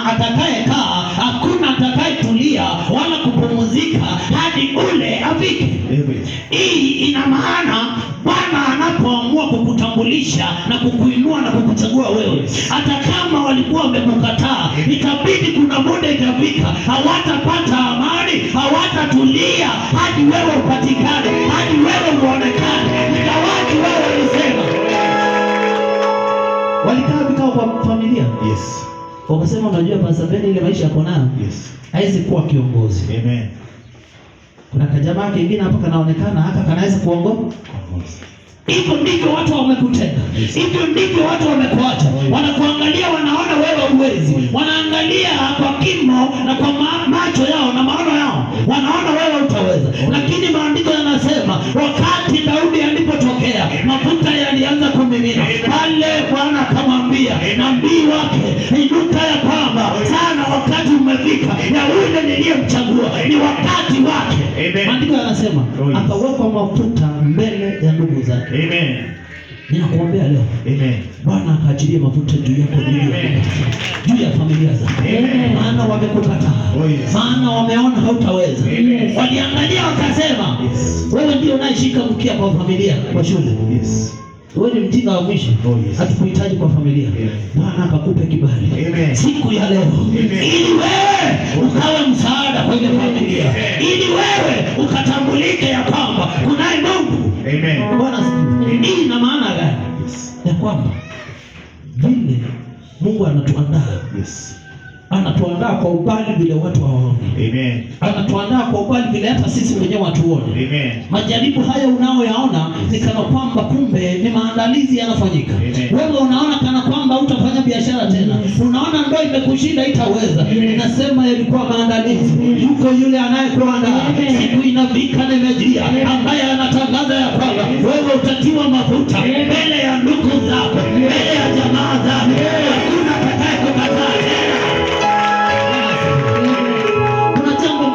atakayekaa, hakuna atakayetulia wala kupumzika hadi ule afike. Hii ina maana Bwana anapoamua kukutambulisha na kukuinua na kukuchagua wewe, hata kama walikuwa wamekukataa, itabidi kuna muda itafika, hawatapata amani, hawatatulia hadi wewe upatikane, hadi wewe uonekane. Ingawaje wewe ulisema. Walikaa vikao kwa familia. Yes. Wakasema unajua Pastor Ben ile maisha yako nayo. Yes. Haiwezi kuwa kiongozi. Amen. Kuna kajamaa kingine hapa kanaonekana haka kanaweza kuongoza. Hivyo ndivyo watu wamekutenga. Hivyo ndivyo watu wamekuacha. Wanakuangalia, wanaona wewe huwezi. Wanaangalia kwa kimo na kwa macho yao na maono yao, wanaona wewe utaweza. Lakini maandiko yanasema wakati Daudi alipotokea, mafuta yalianza kumimina. Pale Bwana akamwambia nabii wake, inuka ya kwamba sana wakati umefika ya yule niliyemchagua, ni wakati wake. Maandiko yanasema akawekwa mafuta mbele ya ndugu zake. Amen. Ninakuombea leo. Amen. Bwana akaachilie mafuta juu yako, juu ya familia zako. Maana wamekukataa. Maana wameona hautaweza. Waliangalia wakasema, wewe ndio unayeshika mkia kwa familia, kwa shule. Yes. Wewe ni mjinga wa mwisho. Hatukuhitaji kwa familia. Bwana akakupe kibali siku ya leo, ili wewe ukawe msaada kwa ile familia, ili wewe ukatambulike ya kwamba kunaye Mungu. Amen. Bwana siku. Hii ina maana gani? Ya kwamba vile Mungu anatuandaa. Yes. Anatuandaa kwa ubali vile watu hawaoni. Amen. Anatuandaa kwa ubali vile hata sisi wenyewe hatuone. Amen. Majaribu haya unaoyaona ni kana kwamba kumbe ni maandalizi yanafanyika. Wewe unaona kana kwamba hutafanya biashara tena. Unaona ndoa imekushinda itaweza. Ninasema yalikuwa maandalizi. Yuko yule anayekuandaa. Siku inafika na imejia ambaye anatangaza ya kwamba wewe utatiwa mafuta.